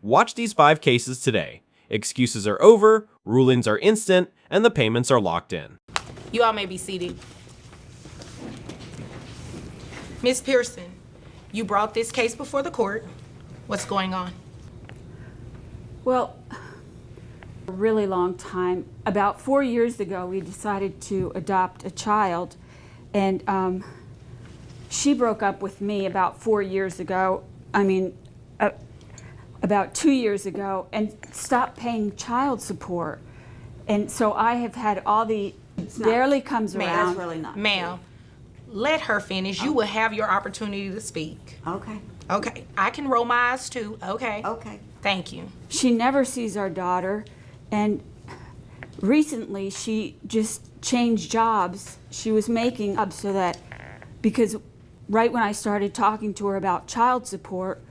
Watch these 5 cases today. Excuses are over, rulings are instant, and the payments are locked in. You all may be seated. Ms. Pearson, you brought this case before the court. What's going on? Well, a really long time. About 4 years ago, we decided to adopt a child, and she broke up with me about 4 years ago. About 2 years ago, and stopped paying child support. And so I have had all the, barely comes around. That's really not Ma'am, let her finish. You will have your opportunity to speak. Okay. Okay, I can roll my eyes too. Okay. Okay. Thank you. She never sees our daughter, and recently she just changed jobs. She was making up so that, because right when I started talking to her about child support,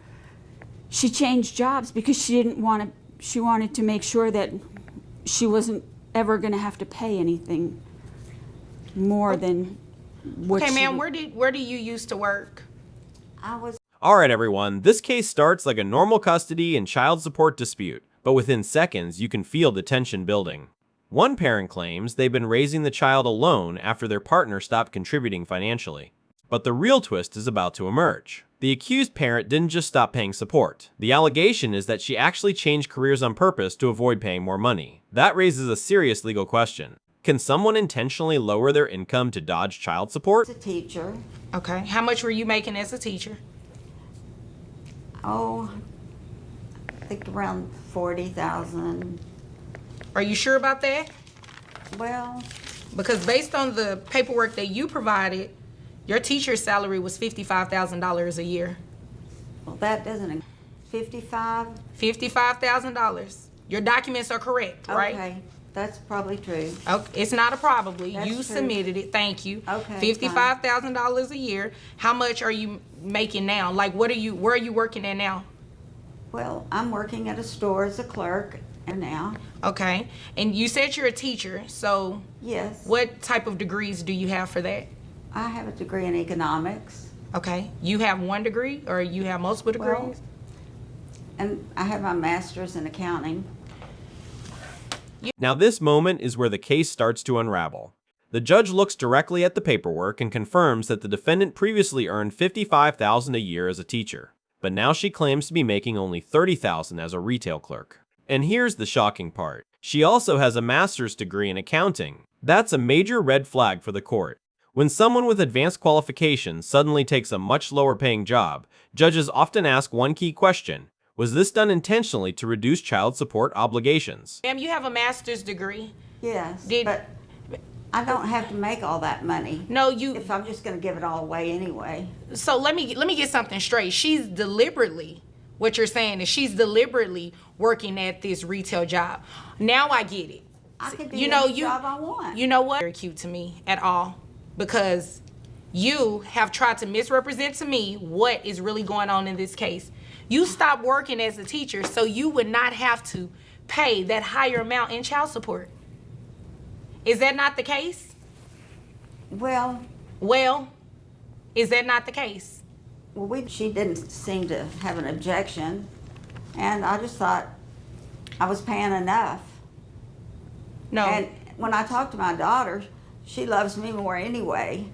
she changed jobs because she didn't want to, she wanted to make sure that she wasn't ever going to have to pay anything more than what Okay, she ma'am, where do you used to work? I was. Alright everyone, this case starts like a normal custody and child support dispute, but within seconds you can feel the tension building. One parent claims they've been raising the child alone after their partner stopped contributing financially. But the real twist is about to emerge. The accused parent didn't just stop paying support. The allegation is that she actually changed careers on purpose to avoid paying more money. That raises a serious legal question. Can someone intentionally lower their income to dodge child support? A teacher. Okay, how much were you making as a teacher? Oh, I think around 40,000. Are you sure about that? Well, Because based on the paperwork that you provided, your teacher's salary was $55,000 a year. well, that doesn't. 55. $55,000. Your documents are correct, right? Okay, that's probably true. Okay, it's not a probably. That's You true. submitted it. Thank you. Okay, $55,000 a year. How much are you making now? Like, where are you working at now? Well, I'm working at a store as a clerk now. Okay. And you said you're a teacher, so Yes. what type of degrees do you have for that? I have a degree in economics, Okay. You have one degree or you have multiple degrees? Well, and I have my master's in accounting. Now this moment is where the case starts to unravel. The judge looks directly at the paperwork and confirms that the defendant previously earned $55,000 a year as a teacher, but now she claims to be making only $30,000 as a retail clerk. And here's the shocking part. She also has a master's degree in accounting. That's a major red flag for the court. When someone with advanced qualifications suddenly takes a much lower paying job, judges often ask one key question. Was this done intentionally to reduce child support obligations? Ma'am, you have a master's degree. Yes, Did- but I don't have to make all that money No, you. if I'm just going to give it all away anyway. So let me get something straight. She's deliberately. What you're saying is she's deliberately working at this retail job. Now I get it. I can do You know, any you. job I want. You know what? Very cute to me at all, because you have tried to misrepresent to me what is really going on in this case. You stopped working as a teacher so you would not have to pay that higher amount in child support. Is that not the case? Well, Well, is that not the case? she didn't seem to have an objection, and I just thought I was paying enough. No. And when I talked to my daughter, she loves me more anyway,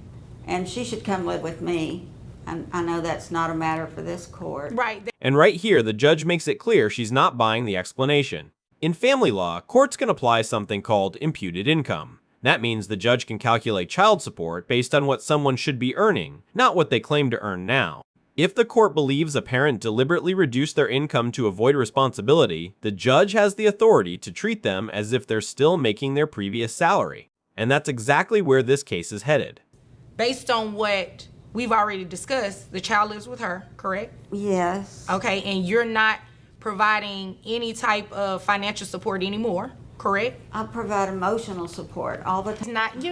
and she should come live with me. And I know that's not a matter for this court. Right. And right here, the judge makes it clear she's not buying the explanation. In family law, courts can apply something called imputed income. That means the judge can calculate child support based on what someone should be earning, not what they claim to earn now. If the court believes a parent deliberately reduced their income to avoid responsibility, the judge has the authority to treat them as if they're still making their previous salary. And that's exactly where this case is headed. Based on what we've already discussed, the child lives with her, correct? Yes. Okay, and you're not providing any type of financial support anymore, correct? I provide emotional support all the It's time. not,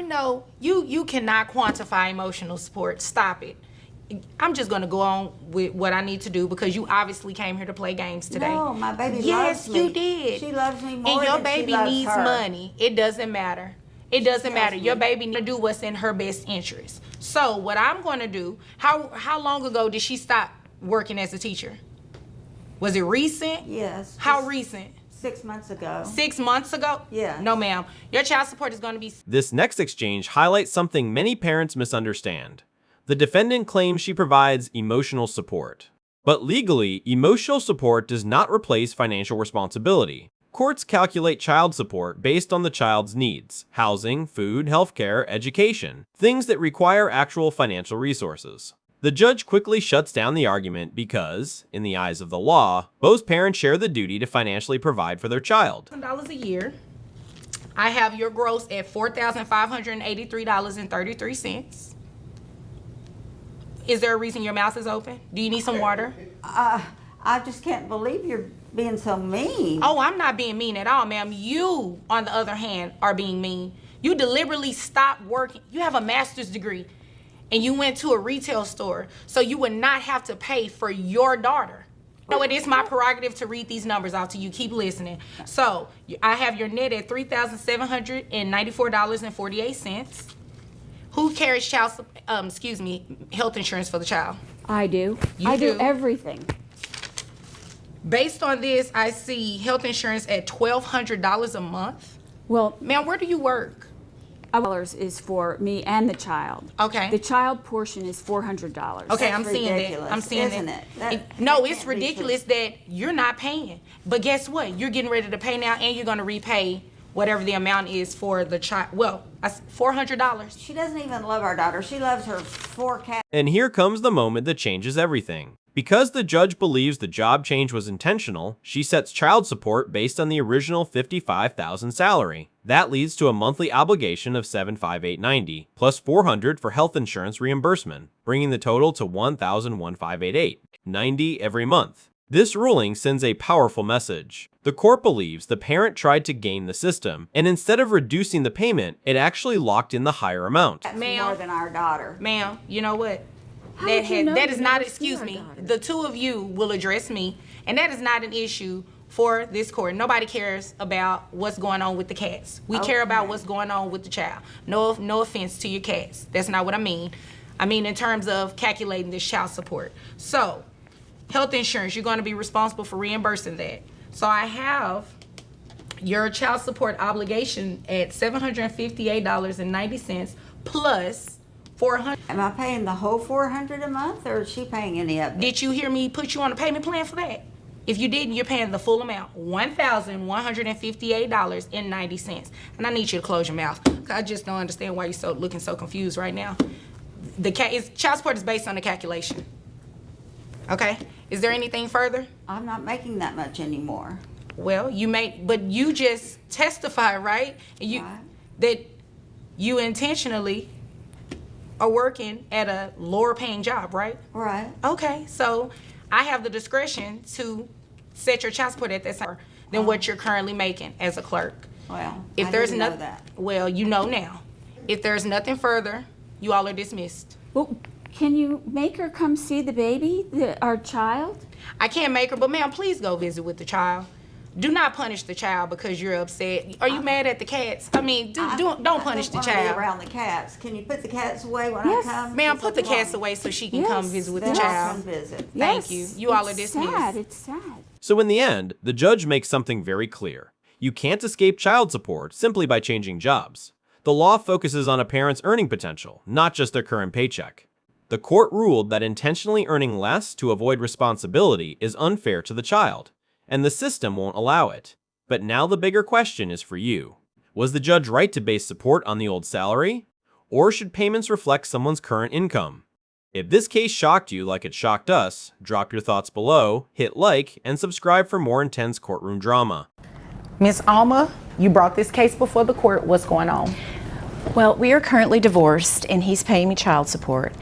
you cannot quantify emotional support. Stop it. I'm just gonna go on with what I need to do because you obviously came here to play games today. No, my baby yes, loves me. you did. She loves me more and your than baby she loves needs her. money. It doesn't matter. It doesn't matter. me. Your baby needs to do what's in her best interest. So what I'm gonna do, how long ago did she stop working as a teacher? Was it recent? Yes. How just recent? 6 months ago. 6 months ago? Yeah. No, ma'am. Your child support is going to be... This next exchange highlights something many parents misunderstand. The defendant claims she provides emotional support. But legally, emotional support does not replace financial responsibility. Courts calculate child support based on the child's needs: housing, food, healthcare, education, things that require actual financial resources. The judge quickly shuts down the argument because, in the eyes of the law, both parents share the duty to financially provide for their child. $1,000 a year. I have your gross at $4,583.33. Is there a reason your mouth is open? Do you need some water? I just can't believe you're being so mean. Oh, I'm not being mean at all, ma'am. You, on the other hand, are being mean. You deliberately stopped working. You have a master's degree, and you went to a retail store so you would not have to pay for your daughter. No, it is my prerogative to read these numbers out to you. Keep listening. So I have your net at $3,794.48. Who carries health insurance for the child? I do. You I do do? everything. Based on this, I see health insurance at $1,200 a month. Well, Ma'am, where do you work? $1 is for me and the child. Okay. The child portion is $400. Okay, I'm That's seeing that. ridiculous, I'm seeing isn't that. it? No, That it's can't be ridiculous that you're not paying. But guess what? You're getting ready to pay now, and you're going to repay whatever the amount is for the child. Well, $400. She doesn't even love our daughter. She loves her 4 cats. And here comes the moment that changes everything. Because the judge believes the job change was intentional, she sets child support based on the original $55,000 salary. That leads to a monthly obligation of $7,580, plus $400 for health insurance reimbursement, bringing the total to $1,1588, $90 every month. This ruling sends a powerful message. The court believes the parent tried to game the system, and instead of reducing the payment, it actually locked in the higher amount. That's Ma'am. more than our daughter. Ma'am, you know what? How would you know That you is not, never see excuse our me, daughter? the two of you will address me, and that is not an issue for this court. Nobody cares about what's going on with the cats. We care about Okay. what's going on with the child. No offense to your cats. That's not what I mean. I mean in terms of calculating this child support. So, health insurance, you're going to be responsible for reimbursing that. So I have your child support obligation at $758.90 plus $400. Am I paying the whole $400 a month, or is she paying any of it? Did you hear me put you on a payment plan for that? If you didn't, you're paying the full amount, $1,158.90. And I need you to close your mouth. 'Cause I just don't understand why you're looking so confused right now. Child support is based on the calculation. Okay? Is there anything further? I'm not making that much anymore. Well, but you just testified, right? And Right. that you intentionally are working at a lower paying job, right? Right. Okay, so I have the discretion to set your child support at that higher than what you're currently making as a clerk. Well, If I there's didn't know nothing, that. well, you know now. If there's nothing further, you all are dismissed. Well, can you make her come see the baby, our child? I can't make her, but ma'am, please go visit with the child. Do not punish the child because you're upset. Are you mad at the cats? I mean, don't punish the I don't wanna be child. around the cats. Can you put the cats away when Yes. I come? Ma'am, It's put the so long. cats away so she can Yes, come visit with the Then yes. I'll child. come visit. Thank you. You all are It's dismissed. sad. It's sad. So in the end, the judge makes something very clear. You can't escape child support simply by changing jobs. The law focuses on a parent's earning potential, not just their current paycheck. The court ruled that intentionally earning less to avoid responsibility is unfair to the child, and the system won't allow it. But now the bigger question is for you. Was the judge right to base support on the old salary? Or should payments reflect someone's current income? If this case shocked you like it shocked us, drop your thoughts below, hit like, and subscribe for more intense courtroom drama. Miss Alma, you brought this case before the court. What's going on? Well, we are currently divorced and he's paying me child support.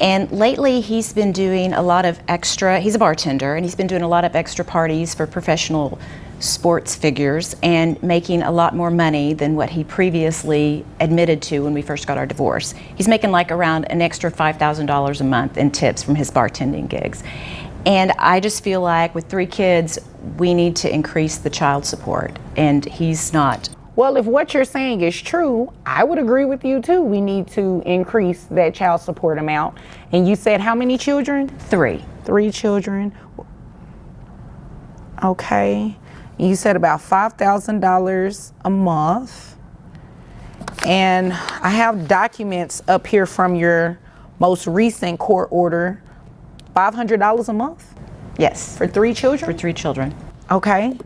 And lately he's been doing a lot of extra, he's a bartender, and he's been doing a lot of extra parties for professional sports figures and making a lot more money than what he previously admitted to when we first got our divorce. He's making like around an extra $5,000 a month in tips from his bartending gigs. And I just feel like with 3 kids, we need to increase the child support, and he's not. Well, if what you're saying is true, I would agree with you too. We need to increase that child support amount. And you said how many children? 3. 3 children. Okay. You said about $5,000 a month. And I have documents up here from your most recent court order. $500 a month Yes, for 3 children? for 3 children. Okay.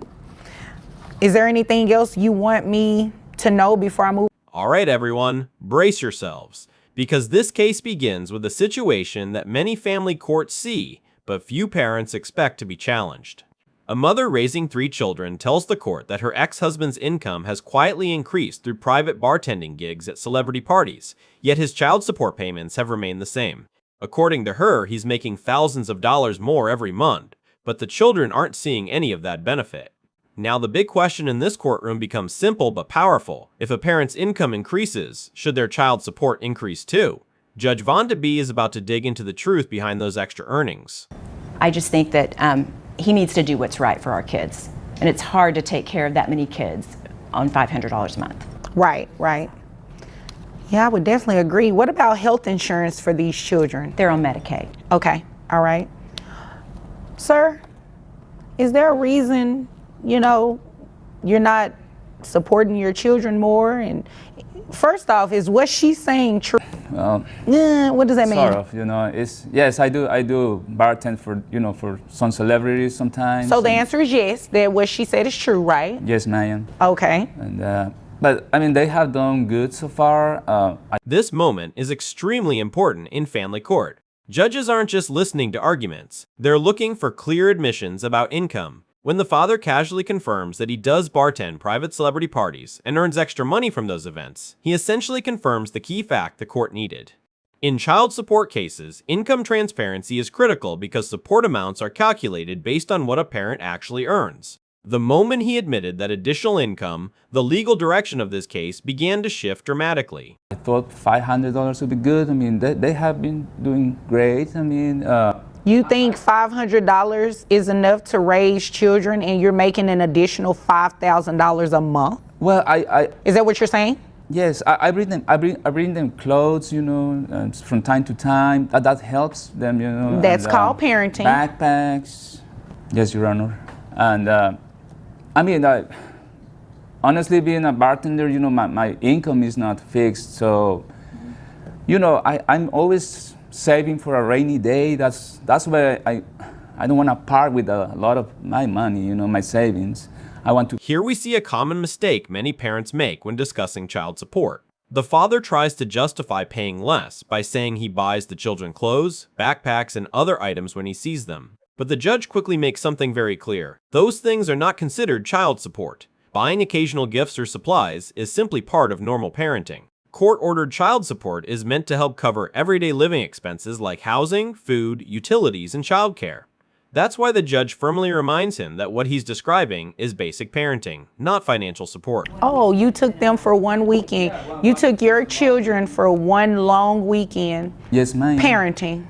Is there anything else you want me to know before I move? All right, everyone, brace yourselves, because this case begins with a situation that many family courts see, but few parents expect to be challenged. A mother raising 3 children tells the court that her ex-husband's income has quietly increased through private bartending gigs at celebrity parties, yet his child support payments have remained the same. According to her, he's making thousands of dollars more every month, but the children aren't seeing any of that benefit. Now, the big question in this courtroom becomes simple but powerful. If a parent's income increases, should their child support increase too? Judge Vonda B is about to dig into the truth behind those extra earnings. I just think that he needs to do what's right for our kids. And it's hard to take care of that many kids on $500 a month. Right, right. Yeah, I would definitely agree. What about health insurance for these children? They're on Medicaid. Okay, all right. Sir, is there a reason, you're not supporting your children more? And first off, is what she's saying true? Well, What does that mean? sort of, it's, yes, I do bartend for some celebrities sometimes. So the and- answer is yes, that what she said is true, right? Yes, ma'am. Okay. And, but I mean, they have done good so far. This moment is extremely important in family court. Judges aren't just listening to arguments, they're looking for clear admissions about income. When the father casually confirms that he does bartend private celebrity parties and earns extra money from those events, he essentially confirms the key fact the court needed. In child support cases, income transparency is critical because support amounts are calculated based on what a parent actually earns. The moment he admitted that additional income, the legal direction of this case began to shift dramatically. I thought $500 would be good. I mean, they have been doing great. I mean, You think $500 is enough to raise children and you're making an additional $5,000 a month? well, Is that what you're saying? yes, I bring them clothes, from time to time. That helps them, That's and, called parenting. Backpacks. Yes, Your Honor. And I mean, honestly, being a bartender, my income is not fixed. So, I'm always saving for a rainy day. That's why I don't want to part with a lot of my money, my savings. I want to. Here we see a common mistake many parents make when discussing child support. The father tries to justify paying less by saying he buys the children clothes, backpacks, and other items when he sees them. But the judge quickly makes something very clear. Those things are not considered child support. Buying occasional gifts or supplies is simply part of normal parenting. Court-ordered child support is meant to help cover everyday living expenses like housing, food, utilities, and childcare. That's why the judge firmly reminds him that what he's describing is basic parenting, not financial support. Oh, you took them for one weekend. You took your children for one long weekend. Yes, ma'am. Parenting.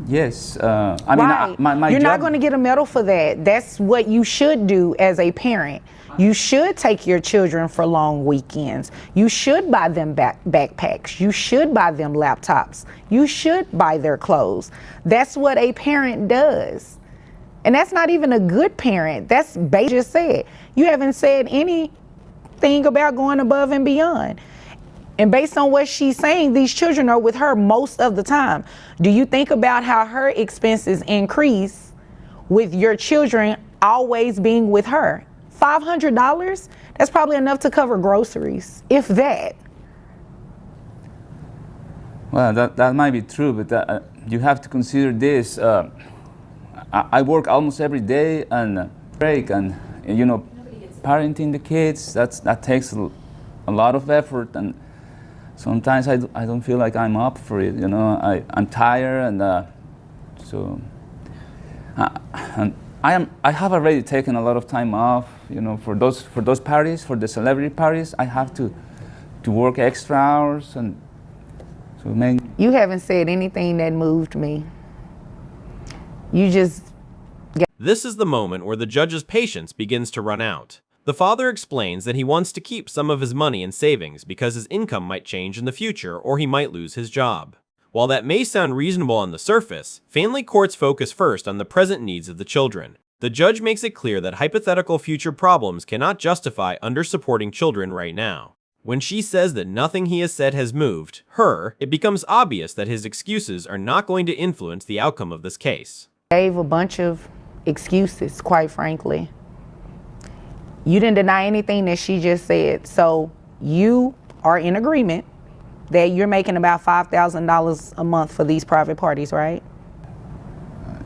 Yes. I mean, Right. my You're job. not going to get a medal for that. That's what you should do as a parent. You should take your children for long weekends. You should buy them backpacks. You should buy them laptops. You should buy their clothes. That's what a parent does. And that's not even a good parent. That's basically just said. You haven't said anything about going above and beyond. And based on what she's saying, these children are with her most of the time. Do you think about how her expenses increase with your children always being with her? $500? That's probably enough to cover groceries, if that. Well, that might be true, but you have to consider this. I work almost every day and break, and parenting the kids. That takes a lot of effort, and sometimes I don't feel like I'm up for it. I'm tired, and so I have already taken a lot of time off. For those parties, for the celebrity parties, I have to work extra hours, and so You haven't said anything that moved me. You just. This is the moment where the judge's patience begins to run out. The father explains that he wants to keep some of his money in savings because his income might change in the future or he might lose his job. While that may sound reasonable on the surface, family courts focus first on the present needs of the children. The judge makes it clear that hypothetical future problems cannot justify under-supporting children right now. When she says that nothing he has said has moved her, it becomes obvious that his excuses are not going to influence the outcome of this case. Gave a bunch of excuses, quite frankly. You didn't deny anything that she just said. So you are in agreement that you're making about $5,000 a month for these private parties, right?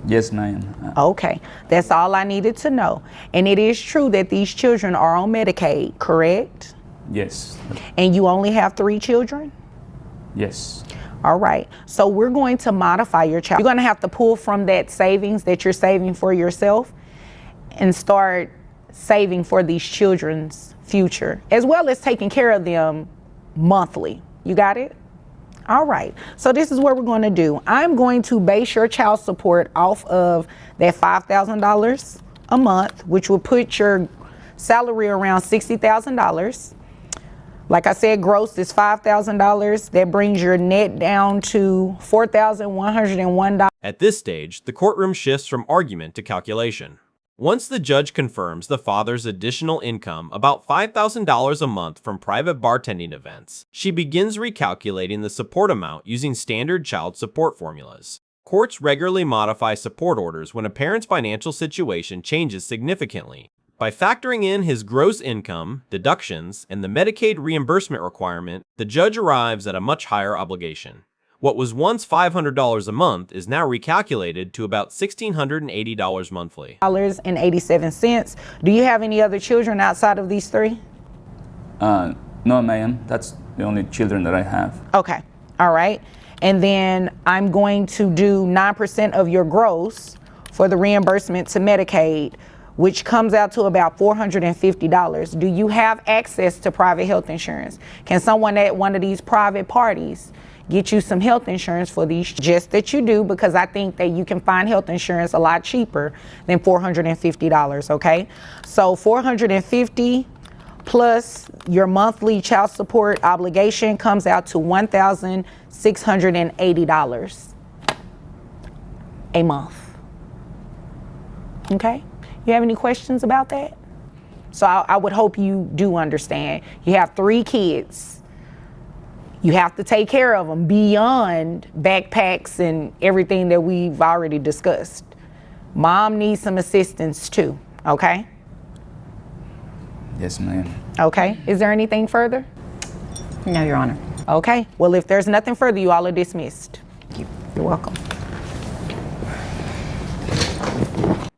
Yes, ma'am. Okay, that's all I needed to know. And it is true that these children are on Medicaid, correct? Yes. And you only have 3 children? Yes. All right, so we're going to modify your child. You're going to have to pull from that savings that you're saving for yourself and start saving for these children's future, as well as taking care of them monthly. You got it? All right, so this is what we're going to do. I'm going to base your child support off of that $5,000 a month, which will put your salary around $60,000. Like I said, gross is $5,000. That brings your net down to $4,101. At this stage, the courtroom shifts from argument to calculation. Once the judge confirms the father's additional income, about $5,000 a month from private bartending events, she begins recalculating the support amount using standard child support formulas. Courts regularly modify support orders when a parent's financial situation changes significantly. By factoring in his gross income, deductions, and the Medicaid reimbursement requirement, the judge arrives at a much higher obligation. What was once $500 a month is now recalculated to about $1,680 monthly. $1.87. Do you have any other children outside of these 3? No, ma'am. That's the only children that I have. Okay, all right. And then I'm going to do 9% of your gross for the reimbursement to Medicaid, which comes out to about $450. Do you have access to private health insurance? Can someone at one of these private parties get you some health insurance for these? Just that you do, because I think that you can find health insurance a lot cheaper than $450, okay? So $450 plus your monthly child support obligation comes out to $1,680 a month, okay? You have any questions about that? So I would hope you do understand. You have 3 kids. You have to take care of them beyond backpacks and everything that we've already discussed. Mom needs some assistance too, okay? Yes, ma'am. Okay, is there anything further? No, Your Honor. Okay, well, if there's nothing further, you all are dismissed. Thank you. You're welcome.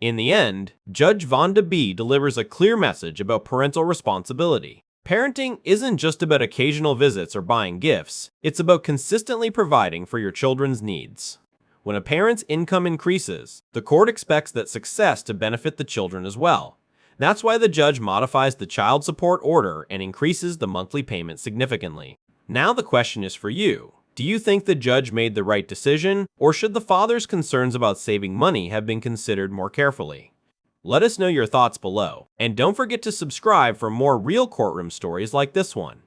In the end, Judge Vonda B delivers a clear message about parental responsibility. Parenting isn't just about occasional visits or buying gifts, it's about consistently providing for your children's needs. When a parent's income increases, the court expects that success to benefit the children as well. That's why the judge modifies the child support order and increases the monthly payment significantly. Now the question is for you. Do you think the judge made the right decision, or should the father's concerns about saving money have been considered more carefully? Let us know your thoughts below, and don't forget to subscribe for more real courtroom stories like this one.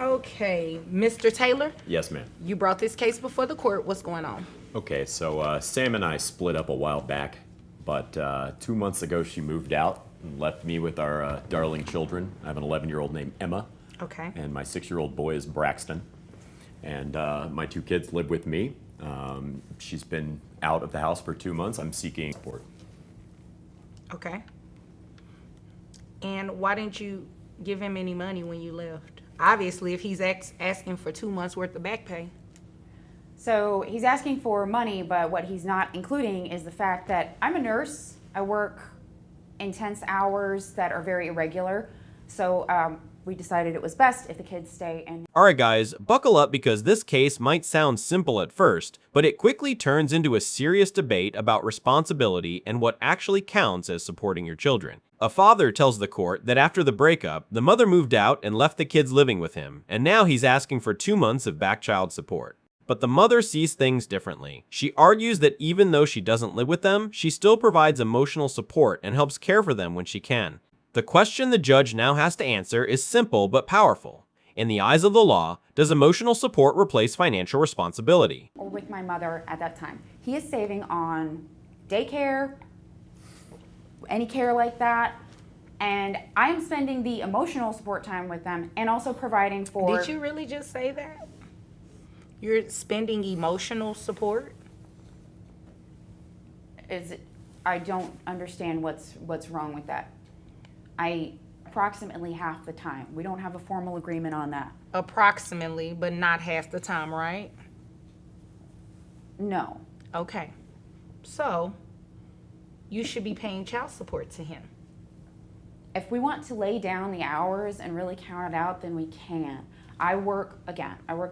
Okay, Mr. Taylor, Yes, ma'am. you brought this case before the court. What's going on? Okay, so Sam and I split up a while back, but 2 months ago she moved out and left me with our darling children. I have an 11-year-old named Emma, Okay. and my 6-year-old boy is Braxton. And my 2 kids live with me. She's been out of the house for 2 months. I'm seeking support. Okay. And why didn't you give him any money when you left? Obviously, if he's asking for 2 months worth of back pay. So he's asking for money, but what he's not including is the fact that I'm a nurse. I work intense hours that are very irregular. So we decided it was best if the kids stay. And Alright guys, buckle up because this case might sound simple at first, but it quickly turns into a serious debate about responsibility and what actually counts as supporting your children. A father tells the court that after the breakup, the mother moved out and left the kids living with him, and now he's asking for 2 months of back child support. But the mother sees things differently. She argues that even though she doesn't live with them, she still provides emotional support and helps care for them when she can. The question the judge now has to answer is simple but powerful. In the eyes of the law, does emotional support replace financial responsibility? Or with my mother at that time. He is saving on daycare, any care like that, and I'm spending the emotional support time with them and also providing for... Did you really just say that? You're spending emotional support? I don't understand what's wrong with that. Approximately half the time. We don't have a formal agreement on that. Approximately, but not half the time, right? No. Okay. So, you should be paying child support to him. If we want to lay down the hours and really count it out, then we can. I work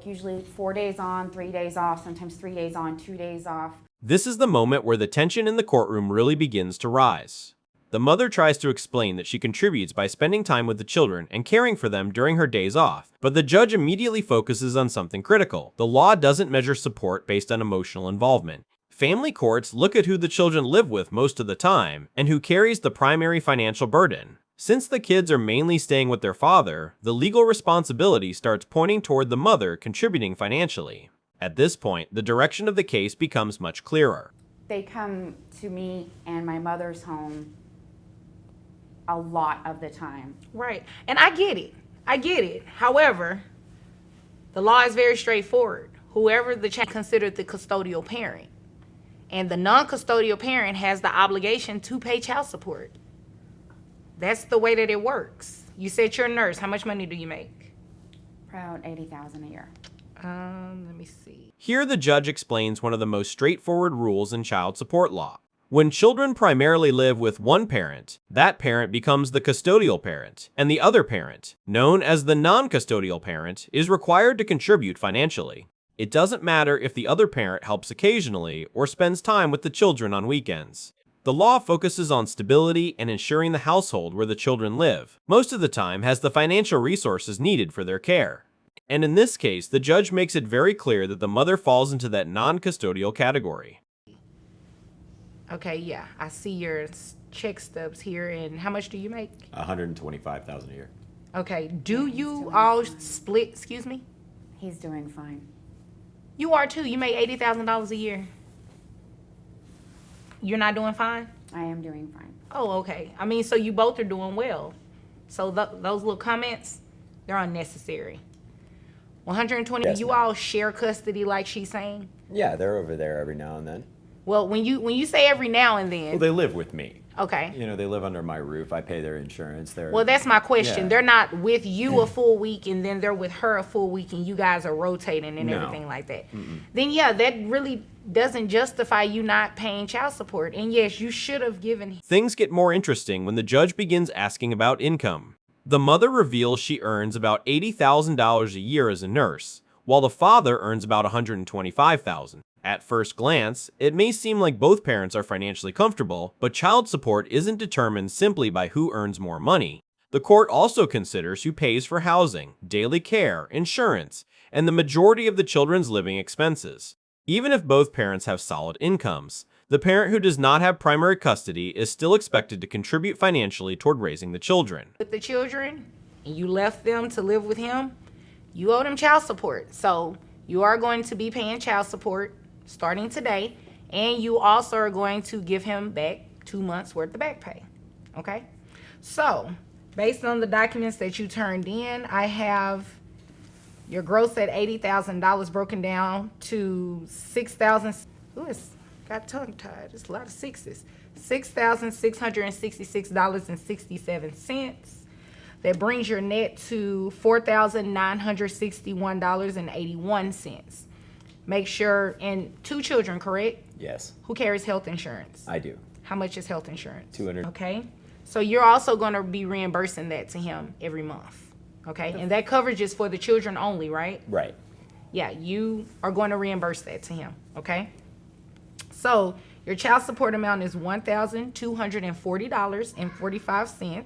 usually 4 days on, 3 days off, sometimes 3 days on, 2 days off. This is the moment where the tension in the courtroom really begins to rise. The mother tries to explain that she contributes by spending time with the children and caring for them during her days off, but the judge immediately focuses on something critical. The law doesn't measure support based on emotional involvement. Family courts look at who the children live with most of the time and who carries the primary financial burden. Since the kids are mainly staying with their father, the legal responsibility starts pointing toward the mother contributing financially. At this point, the direction of the case becomes much clearer. They come to me and my mother's home a lot of the time. Right. And I get it. However, the law is very straightforward. Whoever the child considered the custodial parent. And the non-custodial parent has the obligation to pay child support. That's the way that it works. You said you're a nurse. How much money do you make? Around $80,000 a year. Let me see. Here the judge explains one of the most straightforward rules in child support law. When children primarily live with one parent, that parent becomes the custodial parent, and the other parent, known as the non-custodial parent, is required to contribute financially. It doesn't matter if the other parent helps occasionally or spends time with the children on weekends. The law focuses on stability and ensuring the household where the children live, most of the time, has the financial resources needed for their care. And in this case, the judge makes it very clear that the mother falls into that non-custodial category. Okay, yeah, I see your check stubs here. And how much do you make? $125,000 a year. Okay, do you all split, excuse me? He's doing fine. You are too. You make $80,000 a year. You're not doing fine? I am doing fine. Oh, okay. I mean, so you both are doing well. So those little comments, they're unnecessary. 120, Yes, you ma'am. all share custody like she's saying? Yeah, they're over there every now and then. Well, when you say every now and then, Well, they live with me. okay. You know, they live under my roof. I pay their insurance. Well, that's my question. Yeah. They're not with you a full week and then they're with her a full week and you guys are rotating and No. everything like that. Then yeah, that really doesn't justify you not paying child support. And yes, you should have given. Things get more interesting when the judge begins asking about income. The mother reveals she earns about $80,000 a year as a nurse, while the father earns about $125,000. At first glance, it may seem like both parents are financially comfortable, but child support isn't determined simply by who earns more money. The court also considers who pays for housing, daily care, insurance, and the majority of the children's living expenses. Even if both parents have solid incomes, the parent who does not have primary custody is still expected to contribute financially toward raising the children. With the children and you left them to live with him, you owe them child support. So you are going to be paying child support starting today, and you also are going to give him back 2 months worth of back pay. Okay? So based on the documents that you turned in, I have your gross at $80,000 broken down to $6,000. Ooh, it's got tongue tied. It's a lot of sixes. $6,666.67. That brings your net to $4,961.81. Make sure, and 2 children, correct? Yes, Who carries health insurance? I do. How much is health insurance? $200. Okay. So you're also going to be reimbursing that to him every month. Okay. And that coverage is for the children only, right? Right. Yeah, you are going to reimburse that to him. Okay. So your child support amount is $1,240.45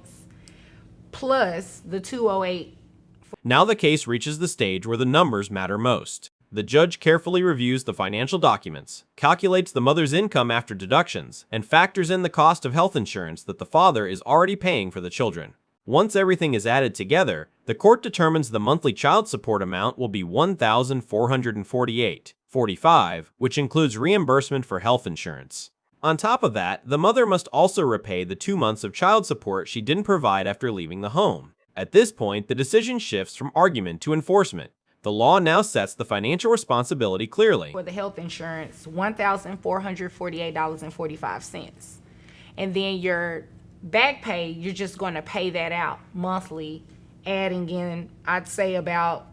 plus the $208. Now the case reaches the stage where the numbers matter most. The judge carefully reviews the financial documents, calculates the mother's income after deductions, and factors in the cost of health insurance that the father is already paying for the children. Once everything is added together, the court determines the monthly child support amount will be $1,448.45, which includes reimbursement for health insurance. On top of that, the mother must also repay the 2 months of child support she didn't provide after leaving the home. At this point, the decision shifts from argument to enforcement. The law now sets the financial responsibility clearly. For the health insurance, $1,448.45. And then your back pay, you're just going to pay that out monthly, adding in, I'd say about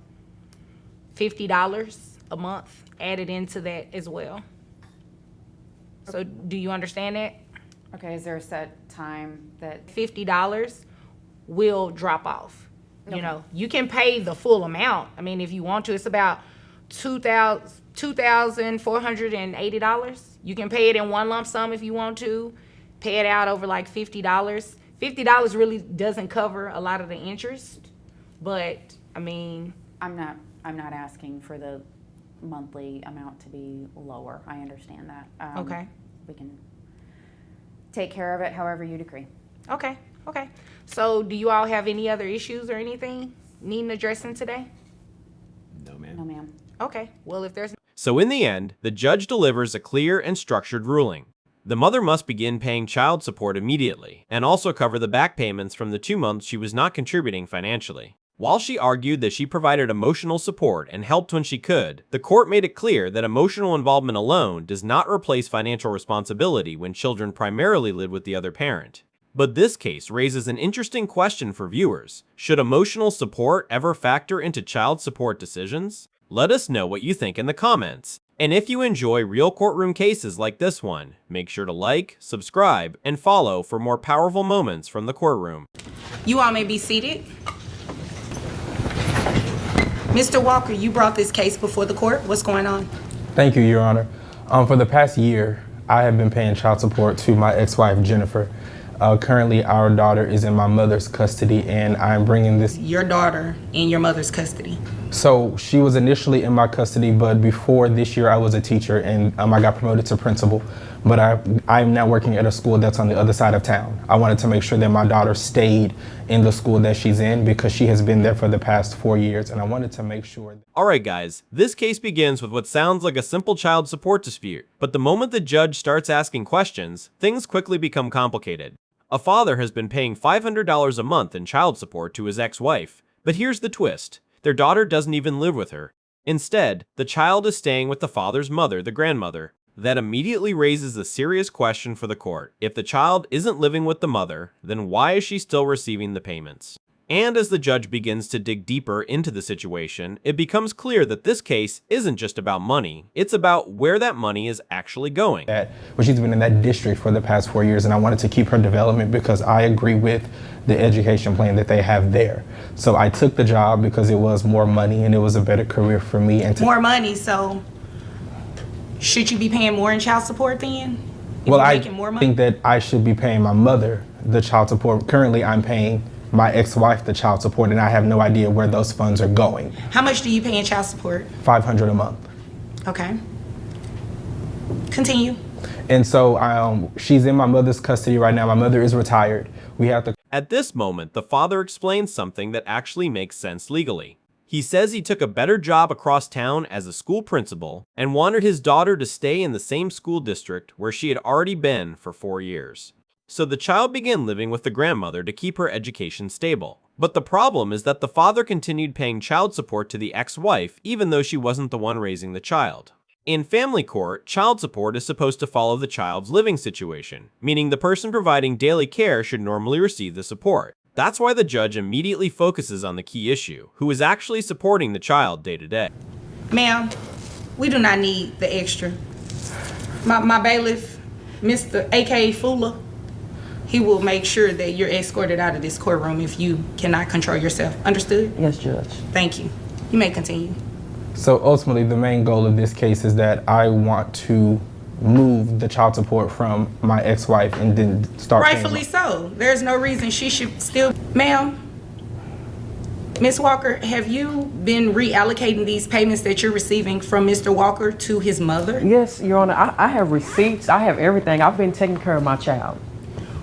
$50 a month added into that as well. So do you understand that? Okay, is there a set time that, $50 will drop off. You know, you can pay the full amount. I mean, if you want to, it's about $2,480. You can pay it in one lump sum if you want to. Pay it out over like $50. $50 really doesn't cover a lot of the interest, but I mean, I'm not asking for the monthly amount to be lower. I understand that. Okay. We can take care of it however you decree. Okay. So do you all have any other issues or anything needing addressing today? No, ma'am. No, ma'am. Okay. Well, if there's So in the end, the judge delivers a clear and structured ruling. The mother must begin paying child support immediately, and also cover the back payments from the 2 months she was not contributing financially. While she argued that she provided emotional support and helped when she could, the court made it clear that emotional involvement alone does not replace financial responsibility when children primarily live with the other parent. But this case raises an interesting question for viewers. Should emotional support ever factor into child support decisions? Let us know what you think in the comments. And if you enjoy real courtroom cases like this one, make sure to like, subscribe, and follow for more powerful moments from the courtroom. You all may be seated. Mr. Walker, you brought this case before the court. What's going on? Thank you, Your Honor. For the past year, I have been paying child support to my ex-wife, Jennifer. Currently, our daughter is in my mother's custody, and I'm bringing this. Your daughter in your mother's custody. So she was initially in my custody, but before this year, I was a teacher, and I got promoted to principal. But I'm now working at a school that's on the other side of town. I wanted to make sure that my daughter stayed in the school that she's in because she has been there for the past 4 years, and I wanted to make sure. Alright guys, this case begins with what sounds like a simple child support dispute, but the moment the judge starts asking questions, things quickly become complicated. A father has been paying $500 a month in child support to his ex-wife, but here's the twist. Their daughter doesn't even live with her. Instead, the child is staying with the father's mother, the grandmother. That immediately raises a serious question for the court. If the child isn't living with the mother, then why is she still receiving the payments? And as the judge begins to dig deeper into the situation, it becomes clear that this case isn't just about money, it's about where that money is actually going. She's been in that district for the past 4 years, and I wanted to keep her development because I agree with the education plan that they have there. So I took the job because it was more money and it was a better career for me. And more money, so should you be paying more in child support then? Well, I think that I should be paying my mother the child support. Currently, I'm paying my ex-wife the child support, and I have no idea where those funds are going. How much do you pay in child support? $500 a month. Okay. Continue. And so she's in my mother's custody right now. My mother is retired. We have to. At this moment, the father explains something that actually makes sense legally. He says he took a better job across town as a school principal and wanted his daughter to stay in the same school district where she had already been for 4 years. So the child began living with the grandmother to keep her education stable. But the problem is that the father continued paying child support to the ex-wife even though she wasn't the one raising the child. In family court, child support is supposed to follow the child's living situation, meaning the person providing daily care should normally receive the support. That's why the judge immediately focuses on the key issue, who is actually supporting the child day to day. Ma'am, we do not need the extra. My bailiff, Mr. A.K.A. Fuller, he will make sure that you're escorted out of this courtroom if you cannot control yourself. Understood? Yes, Judge. Thank you. You may continue. So ultimately, the main goal of this case is that I want to move the child support from my ex-wife and then start rightfully so. There's no reason she should still. Ma'am, Ms. Walker, have you been reallocating these payments that you're receiving from Mr. Walker to his mother? Yes, Your Honor. I have receipts. I have everything. I've been taking care of my child.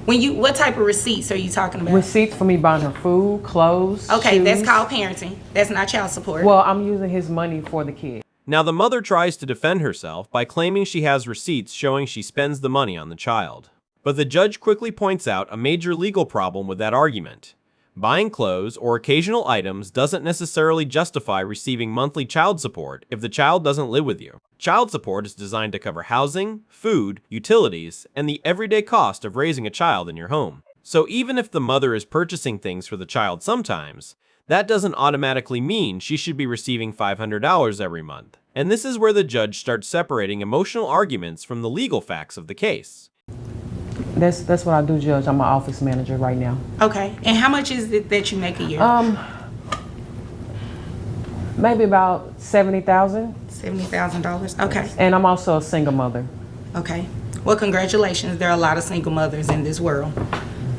What type of receipts are you talking about? Receipts for me buying her food, clothes, Okay, that's shoes. called parenting. That's not child support. Well, I'm using his money for the kid. Now, the mother tries to defend herself by claiming she has receipts showing she spends the money on the child. But the judge quickly points out a major legal problem with that argument. Buying clothes or occasional items doesn't necessarily justify receiving monthly child support if the child doesn't live with you. Child support is designed to cover housing, food, utilities, and the everyday cost of raising a child in your home. So even if the mother is purchasing things for the child sometimes, that doesn't automatically mean she should be receiving $500 every month. And this is where the judge starts separating emotional arguments from the legal facts of the case. That's what I do, Judge. I'm an office manager right now. Okay, and how much is it that you make a year? Maybe about $70,000. $70,000. Okay. And I'm also a single mother. Okay. Well, congratulations. There are a lot of single mothers in this world.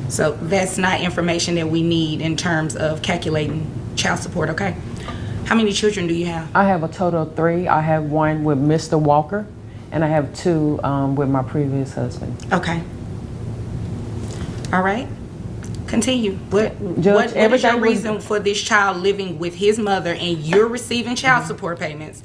So that's not information that we need in terms of calculating child support, okay? How many children do you have? I have a total of 3. I have one with Mr. Walker, and I have 2 with my previous husband. Okay. All right. Continue. What is your reason for this child living with his mother and you're receiving child support payments?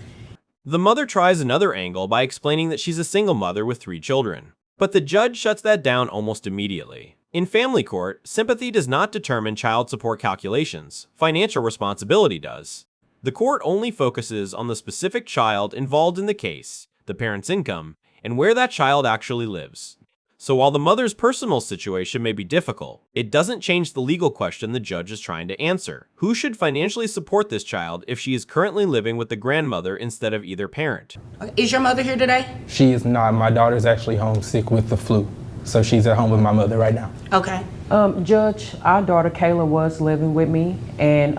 The mother tries another angle by explaining that she's a single mother with 3 children. But the judge shuts that down almost immediately. In family court, sympathy does not determine child support calculations. Financial responsibility does. The court only focuses on the specific child involved in the case, the parent's income, and where that child actually lives. So while the mother's personal situation may be difficult, it doesn't change the legal question the judge is trying to answer. Who should financially support this child if she is currently living with the grandmother instead of either parent? Is your mother here today? She is not. My daughter's actually homesick with the flu. So she's at home with my mother right now. Okay. Judge, our daughter Kayla was living with me, and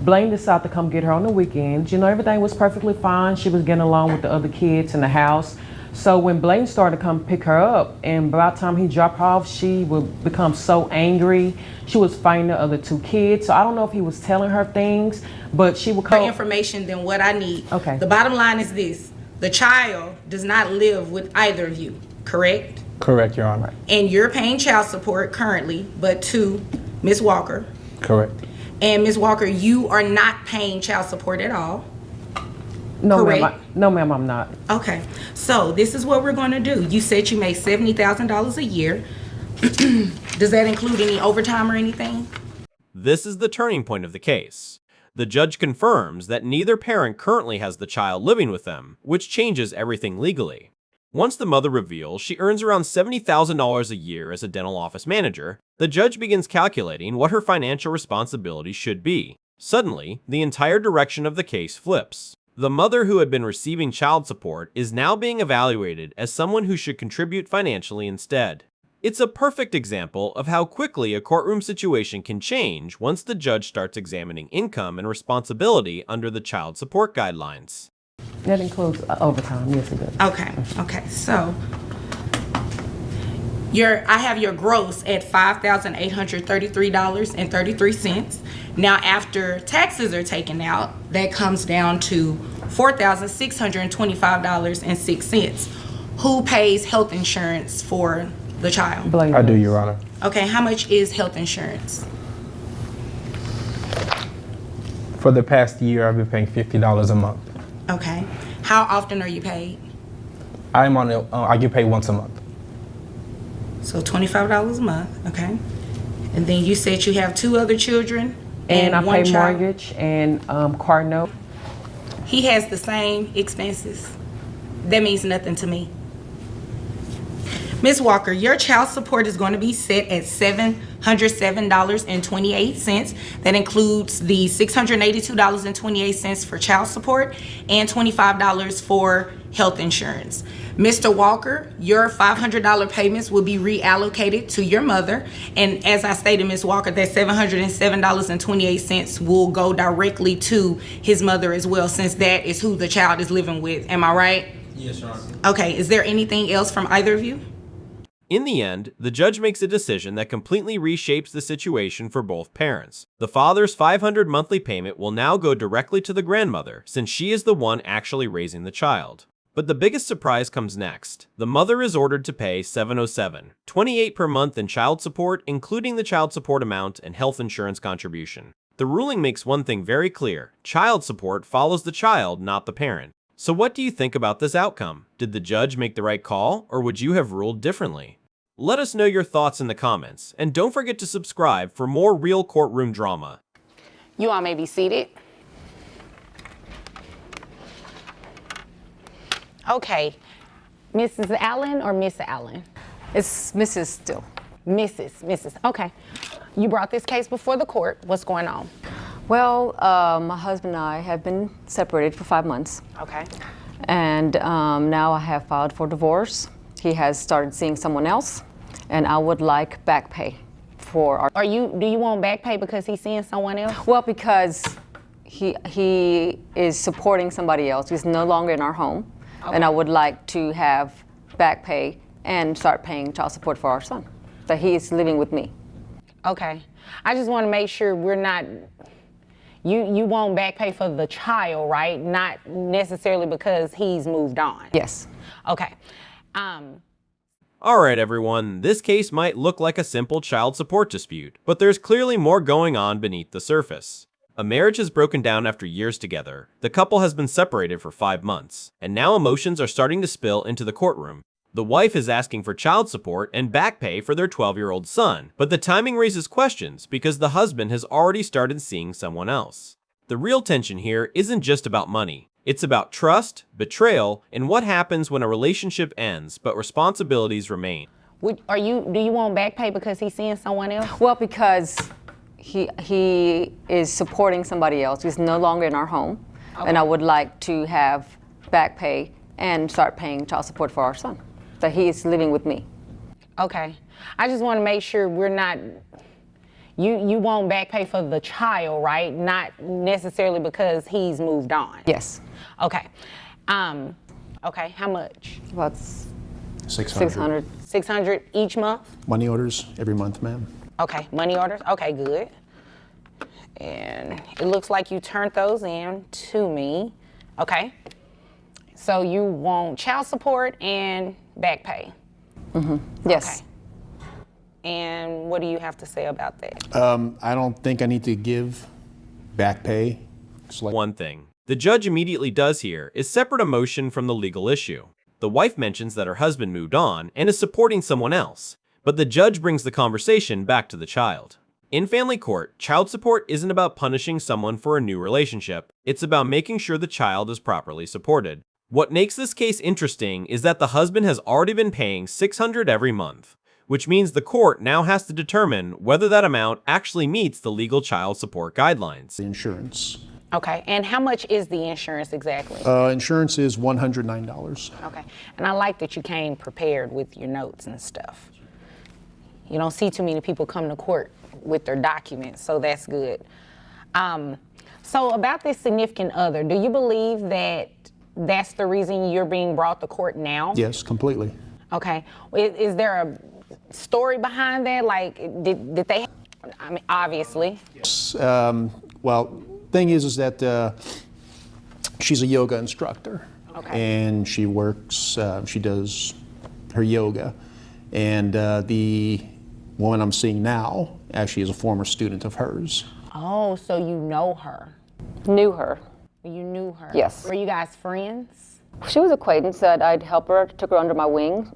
Blaine decided to come get her on the weekends. You know, everything was perfectly fine. She was getting along with the other kids in the house. So when Blaine started to come pick her up, and by the time he dropped her off, she would become so angry. She was fighting the other 2 kids. So I don't know if he was telling her things, but she would come. More information than what I need. Okay. The bottom line is this. The child does not live with either of you, correct? Correct, Your Honor. And you're paying child support currently, but to Ms. Walker. Correct. And Ms. Walker, you are not paying child support at all. No, correct? ma'am, I'm not. Okay, so this is what we're going to do. You said you make $70,000 a year. Does that include any overtime or anything? This is the turning point of the case. The judge confirms that neither parent currently has the child living with them, which changes everything legally. Once the mother reveals she earns around $70,000 a year as a dental office manager, the judge begins calculating what her financial responsibilities should be. Suddenly, the entire direction of the case flips. The mother who had been receiving child support is now being evaluated as someone who should contribute financially instead. It's a perfect example of how quickly a courtroom situation can change once the judge starts examining income and responsibility under the child support guidelines. That includes overtime, yes it does. Okay, so I have your gross at $5,833.33. Now after taxes are taken out, that comes down to $4,625.06. Who pays health insurance for the child? Blaine I do, does. Your Honor. Okay, how much is health insurance? For the past year, I've been paying $50 a month. Okay, how often are you paid? I get paid once a month. So $25 a month, okay. And then you said you have 2 other children And I one pay child. mortgage and car note. He has the same expenses. That means nothing to me. Ms. Walker, your child support is going to be set at $707.28. That includes the $682.28 for child support and $25 for health insurance. Mr. Walker, your $500 payments will be reallocated to your mother. And as I stated, Ms. Walker, that $707.28 will go directly to his mother as well, since that is who the child is living with. Am I right? Yes, Your Honor. Okay, is there anything else from either of you? In the end, the judge makes a decision that completely reshapes the situation for both parents. The father's $500 monthly payment will now go directly to the grandmother, since she is the one actually raising the child. But the biggest surprise comes next. The mother is ordered to pay $707, $28 per month in child support, including the child support amount and health insurance contribution. The ruling makes one thing very clear. Child support follows the child, not the parent. So what do you think about this outcome? Did the judge make the right call, or would you have ruled differently? Let us know your thoughts in the comments, and don't forget to subscribe for more real courtroom drama. You all may be seated. Okay, Mrs. Allen or Miss Allen? It's Mrs. still. Mrs. Okay. You brought this case before the court. What's going on? Well, my husband and I have been separated for 5 months. Okay. And now I have filed for divorce. He has started seeing someone else, and I would like back pay for our... Do you want back pay because he's seeing someone else? Well, because he is supporting somebody else. He's no longer in our home. Okay. And I would like to have back pay and start paying child support for our son, that he is living with me. Okay. I just want to make sure we're not... You want back pay for the child, right? Not necessarily because he's moved on. Yes. Okay. Alright everyone, this case might look like a simple child support dispute, but there's clearly more going on beneath the surface. A marriage has broken down after years together, the couple has been separated for 5 months, and now emotions are starting to spill into the courtroom. The wife is asking for child support and back pay for their 12-year-old son, but the timing raises questions because the husband has already started seeing someone else. The real tension here isn't just about money. It's about trust, betrayal, and what happens when a relationship ends but responsibilities remain. Do you want back pay because he's seeing someone else? Well, because he is supporting somebody else. He's no longer in our home. Okay. And I would like to have back pay and start paying child support for our son, that he is living with me. Okay. I just want to make sure we're not... You want back pay for the child, right? Not necessarily because he's moved on. Yes. Okay. Okay, how much? About $600. $600 each month? Money orders every month, ma'am. Okay, money orders? Okay, good. And it looks like you turned those in to me. Okay. So you want child support and back pay? Mm-hmm. Yes. Okay. And what do you have to say about that? I don't think I need to give back pay. One thing the judge immediately does here is separate a motion from the legal issue. The wife mentions that her husband moved on and is supporting someone else, but the judge brings the conversation back to the child. In family court, child support isn't about punishing someone for a new relationship. It's about making sure the child is properly supported. What makes this case interesting is that the husband has already been paying $600 every month, which means the court now has to determine whether that amount actually meets the legal child support guidelines. The insurance. Okay, and how much is the insurance exactly? Insurance is $109. Okay, and I like that you came prepared with your notes and stuff. You don't see too many people come to court with their documents, so that's good. So about this significant other, do you believe that that's the reason you're being brought to court now? Yes, completely. Okay, is there a story behind that? Like, did they, I mean, obviously. Yes, well, thing is that she's a yoga instructor. Okay. And she works, she does her yoga. And the woman I'm seeing now actually is a former student of hers. Oh, so you know her. Knew her. You knew her? Yes. Were you guys friends? She was an acquaintance that I'd help her, took her under my wing.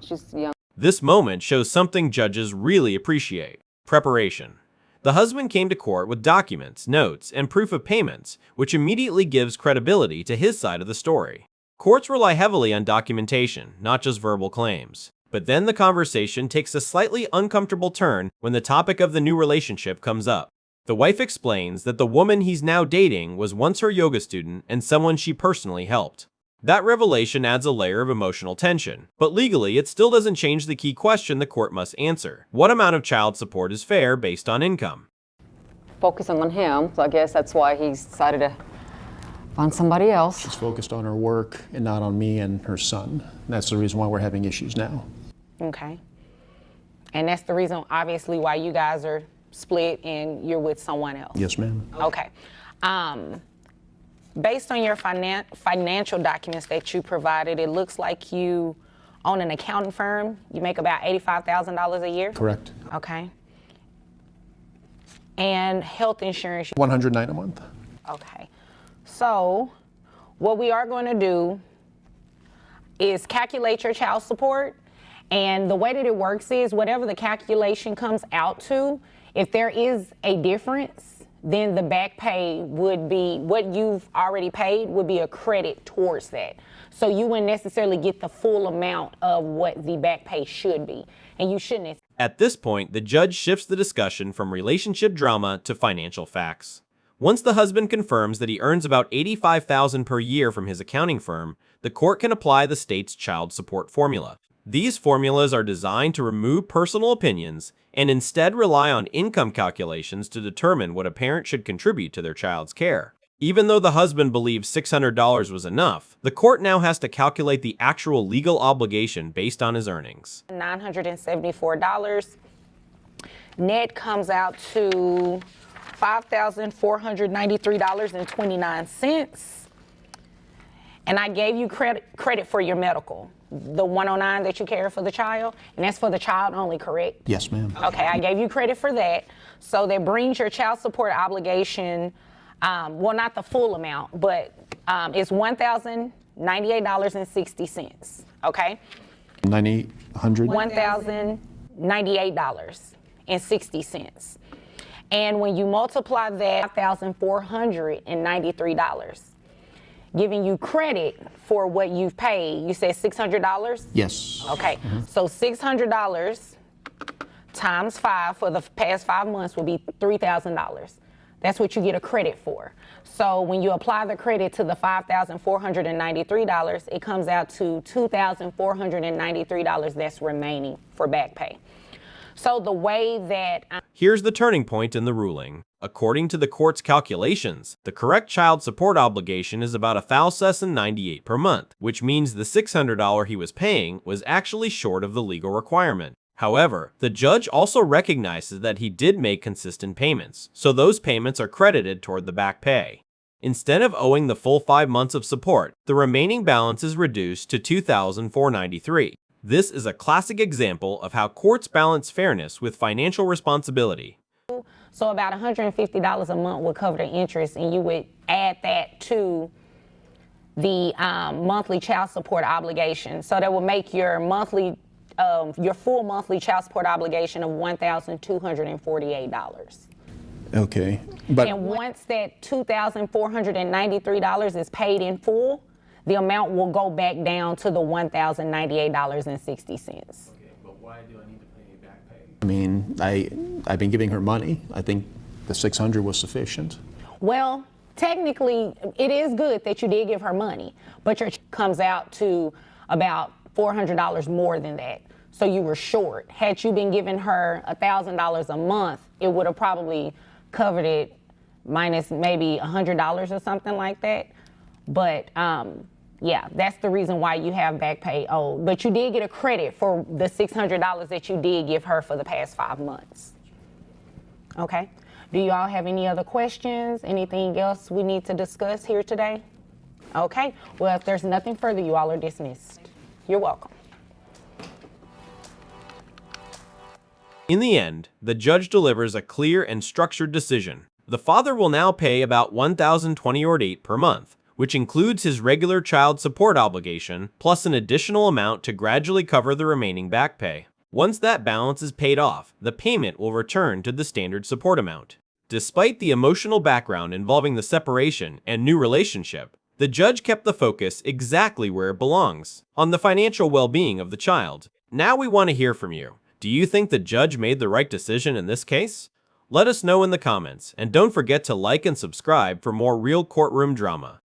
She's young. This moment shows something judges really appreciate: preparation. The husband came to court with documents, notes, and proof of payments, which immediately gives credibility to his side of the story. Courts rely heavily on documentation, not just verbal claims. But then the conversation takes a slightly uncomfortable turn when the topic of the new relationship comes up. The wife explains that the woman he's now dating was once her yoga student and someone she personally helped. That revelation adds a layer of emotional tension, but legally it still doesn't change the key question the court must answer: what amount of child support is fair based on income? Focusing on him, so I guess that's why he's decided to find somebody else. She's focused on her work and not on me and her son. That's the reason why we're having issues now. Okay. And that's the reason, obviously, why you guys are split and you're with someone else? Yes, ma'am. Okay. Based on your financial documents that you provided, it looks like you own an accounting firm. You make about $85,000 a year? Correct. Okay. And health insurance? $109 a month. Okay. So what we are going to do is calculate your child support. And the way that it works is whatever the calculation comes out to, if there is a difference, then the back pay would be, what you've already paid would be a credit towards that. So you wouldn't necessarily get the full amount of what the back pay should be. And you shouldn't. At this point, the judge shifts the discussion from relationship drama to financial facts. Once the husband confirms that he earns about $85,000 per year from his accounting firm, the court can apply the state's child support formula. These formulas are designed to remove personal opinions and instead rely on income calculations to determine what a parent should contribute to their child's care. Even though the husband believes $600 was enough, the court now has to calculate the actual legal obligation based on his earnings. $974. Net comes out to $5,493.29. And I gave you credit for your medical, the $109 that you carry for the child, and that's for the child only, correct? Yes, ma'am. Okay, I gave you credit for that. So that brings your child support obligation, well, not the full amount, but it's $1,098.60, okay? $1,098.60. And when you multiply that, $5,493, giving you credit for what you've paid. You said $600? Yes. Okay, so $600 times 5 for the past 5 months will be $3,000. That's what you get a credit for. So when you apply the credit to the $5,493, it comes out to $2,493 that's remaining for back pay. So the way that... Here's the turning point in the ruling. According to the court's calculations, the correct child support obligation is about $1,098 per month, which means the $600 he was paying was actually short of the legal requirement. However, the judge also recognizes that he did make consistent payments, so those payments are credited toward the back pay. Instead of owing the full 5 months of support, the remaining balance is reduced to $2,493. This is a classic example of how courts balance fairness with financial responsibility. So about $150 a month would cover the interest, and you would add that to the monthly child support obligation. So that would make your monthly, your full monthly child support obligation of $1,248. Okay. But and once that $2,493 is paid in full, the amount will go back down to the $1,098.60. Okay, but why do I need to pay back pay? I mean, I've been giving her money. I think the $600 was sufficient. Well, technically, it is good that you did give her money, but your check comes out to about $400 more than that. So you were short. Had you been giving her $1,000 a month, it would have probably covered it minus maybe $100 or something like that. But yeah, that's the reason why you have back pay owed. But you did get a credit for the $600 that you did give her for the past 5 months. Okay. Do you all have any other questions? Anything else we need to discuss here today? Okay. Well, if there's nothing further, you all are dismissed. You're welcome. In the end, the judge delivers a clear and structured decision. The father will now pay about $1,028 per month, which includes his regular child support obligation, plus an additional amount to gradually cover the remaining back pay. Once that balance is paid off, the payment will return to the standard support amount. Despite the emotional background involving the separation and new relationship, the judge kept the focus exactly where it belongs, on the financial well-being of the child. Now we want to hear from you. Do you think the judge made the right decision in this case? Let us know in the comments, and don't forget to like and subscribe for more real courtroom drama.